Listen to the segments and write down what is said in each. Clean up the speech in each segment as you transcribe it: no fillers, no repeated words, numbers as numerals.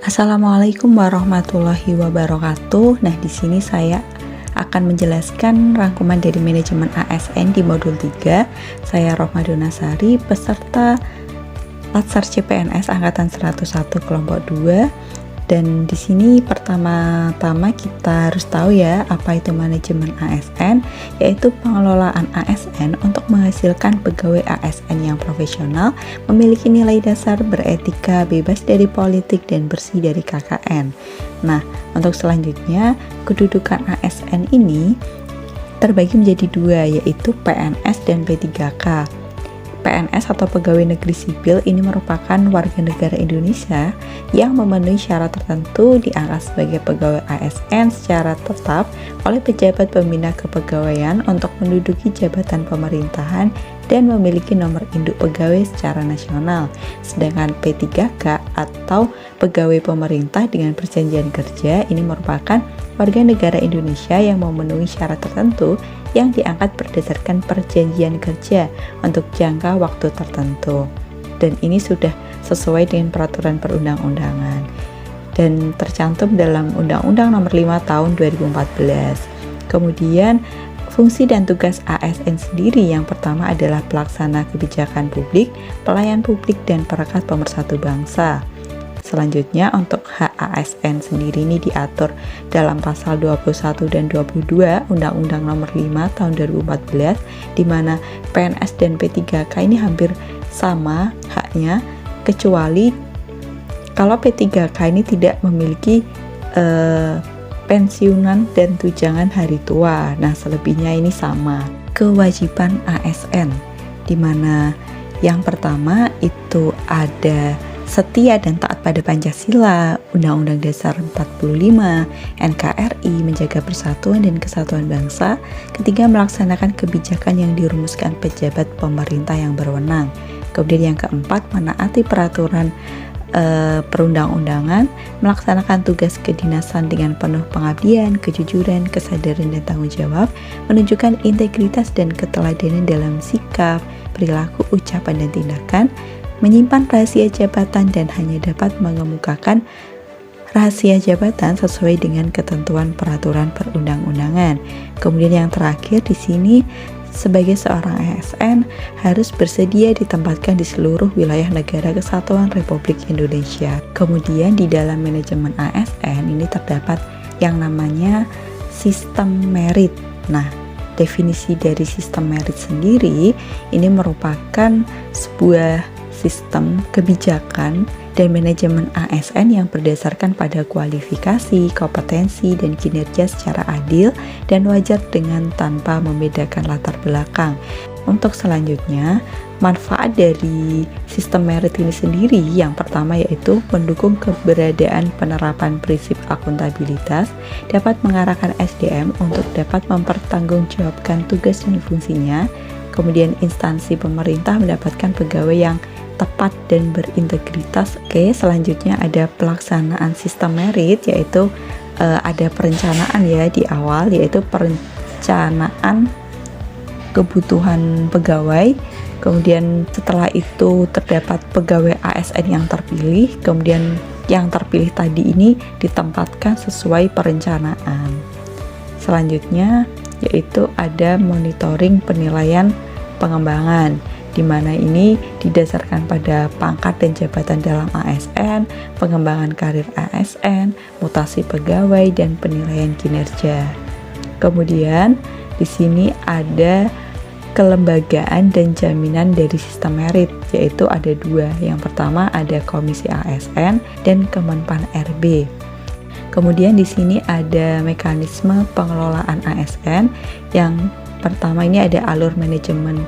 Assalamualaikum warahmatullahi wabarakatuh. Nah, di sini saya akan menjelaskan rangkuman dari manajemen ASN di modul 3. Saya Rohmadona Sari, peserta Latsar CPNS angkatan 101 kelompok 2. Dan di sini pertama-tama kita harus tahu ya apa itu manajemen ASN, yaitu pengelolaan ASN untuk menghasilkan pegawai ASN yang profesional, memiliki nilai dasar, beretika, bebas dari politik, dan bersih dari KKN. Nah, untuk selanjutnya, kedudukan ASN ini terbagi menjadi dua, yaitu PNS dan P3K. PNS atau pegawai negeri sipil ini merupakan warga negara Indonesia yang memenuhi syarat tertentu diangkat sebagai pegawai ASN secara tetap oleh pejabat pembina kepegawaian untuk menduduki jabatan pemerintahan dan memiliki nomor induk pegawai secara nasional. Sedangkan P3K atau pegawai pemerintah dengan perjanjian kerja ini merupakan warga negara Indonesia yang memenuhi syarat tertentu yang diangkat berdasarkan perjanjian kerja untuk jangka waktu tertentu, dan ini sudah sesuai dengan peraturan perundang-undangan dan tercantum dalam Undang-Undang Nomor 5 Tahun 2014. Kemudian fungsi dan tugas ASN sendiri yang pertama adalah pelaksana kebijakan publik, pelayan publik, dan perekat pemersatu bangsa. Selanjutnya untuk hak ASN sendiri ini diatur dalam pasal 21 dan 22 Undang-Undang Nomor 5 Tahun 2014, di mana PNS dan P3K ini hampir sama haknya, kecuali kalau P3K ini tidak memiliki pensiunan dan tunjangan hari tua. Nah, selebihnya ini sama. Kewajiban ASN, di mana yang pertama itu ada setia dan taat pada Pancasila, Undang-Undang Dasar 45, NKRI, menjaga persatuan dan kesatuan bangsa. Ketiga, melaksanakan kebijakan yang dirumuskan pejabat pemerintah yang berwenang. Kemudian yang keempat, menaati peraturan perundang-undangan, melaksanakan tugas kedinasan dengan penuh pengabdian, kejujuran, kesadaran, dan tanggung jawab, menunjukkan integritas dan keteladanan dalam sikap, perilaku, ucapan, dan tindakan, menyimpan rahasia jabatan dan hanya dapat mengemukakan rahasia jabatan sesuai dengan ketentuan peraturan perundang-undangan. Kemudian yang terakhir di sini, sebagai seorang ASN harus bersedia ditempatkan di seluruh wilayah negara kesatuan Republik Indonesia. Kemudian di dalam manajemen ASN ini terdapat yang namanya sistem merit. Nah, definisi dari sistem merit sendiri ini merupakan sebuah sistem kebijakan dan manajemen ASN yang berdasarkan pada kualifikasi, kompetensi, dan kinerja secara adil dan wajar dengan tanpa membedakan latar belakang. Untuk selanjutnya, manfaat dari sistem merit ini sendiri yang pertama yaitu mendukung keberadaan penerapan prinsip akuntabilitas, dapat mengarahkan SDM untuk dapat mempertanggungjawabkan tugas dan fungsinya. Kemudian instansi pemerintah mendapatkan pegawai yang tepat dan berintegritas. Oke, selanjutnya ada pelaksanaan sistem merit, yaitu ada perencanaan ya di awal, yaitu perencanaan kebutuhan pegawai. Kemudian setelah itu terdapat pegawai ASN yang terpilih, kemudian yang terpilih tadi ini ditempatkan sesuai perencanaan. Selanjutnya yaitu ada monitoring penilaian pengembangan, di mana ini didasarkan pada pangkat dan jabatan dalam ASN, pengembangan karir ASN, mutasi pegawai, dan penilaian kinerja. Kemudian di sini ada kelembagaan dan jaminan dari sistem merit, yaitu ada dua. Yang pertama ada Komisi ASN dan Kemenpan RB. Kemudian di sini ada mekanisme pengelolaan ASN. Yang pertama ini ada alur manajemen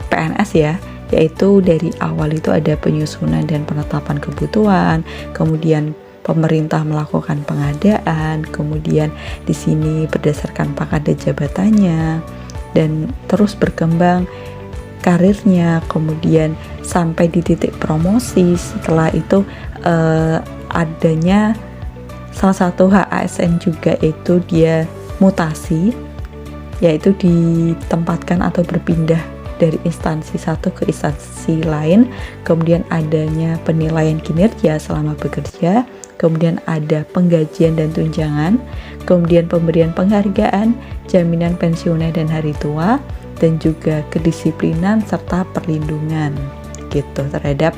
PNS ya, yaitu dari awal itu ada penyusunan dan penetapan kebutuhan, kemudian pemerintah melakukan pengadaan, kemudian di sini berdasarkan pangkat dan jabatannya dan terus berkembang karirnya, kemudian sampai di titik promosi. Setelah itu adanya salah satu hak ASN juga, yaitu dia mutasi, yaitu ditempatkan atau berpindah dari instansi satu ke instansi lain, kemudian adanya penilaian kinerja selama bekerja, kemudian ada penggajian dan tunjangan, kemudian pemberian penghargaan, jaminan pensiunan dan hari tua, dan juga kedisiplinan serta perlindungan gitu terhadap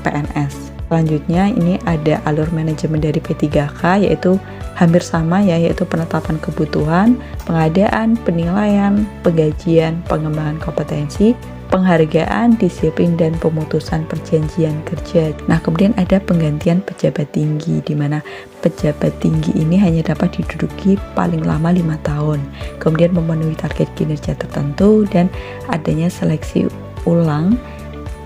PNS. Selanjutnya ini ada alur manajemen dari P3K, yaitu hampir sama ya, yaitu penetapan kebutuhan, pengadaan, penilaian, penggajian, pengembangan kompetensi, penghargaan, disiplin, dan pemutusan perjanjian kerja. Nah, kemudian ada penggantian pejabat tinggi, di mana pejabat tinggi ini hanya dapat diduduki paling lama 5 tahun, kemudian memenuhi target kinerja tertentu, dan adanya seleksi ulang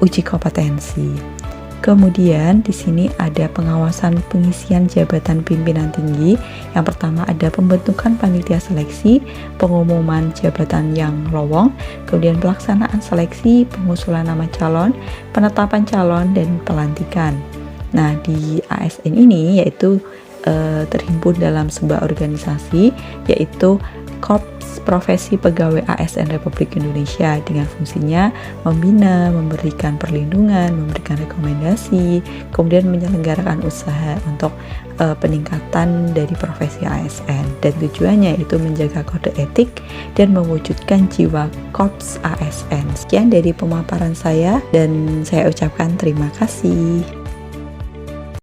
uji kompetensi. Kemudian di sini ada pengawasan pengisian jabatan pimpinan tinggi. Yang pertama ada pembentukan panitia seleksi, pengumuman jabatan yang lowong, kemudian pelaksanaan seleksi, pengusulan nama calon, penetapan calon, dan pelantikan. Nah, di ASN ini yaitu terhimpun dalam sebuah organisasi, yaitu Korps Profesi Pegawai ASN Republik Indonesia, dengan fungsinya membina, memberikan perlindungan, memberikan rekomendasi, kemudian menyelenggarakan usaha untuk peningkatan dari profesi ASN, dan tujuannya itu menjaga kode etik dan mewujudkan jiwa Korps ASN. Sekian dari pemaparan saya, dan saya ucapkan terima kasih.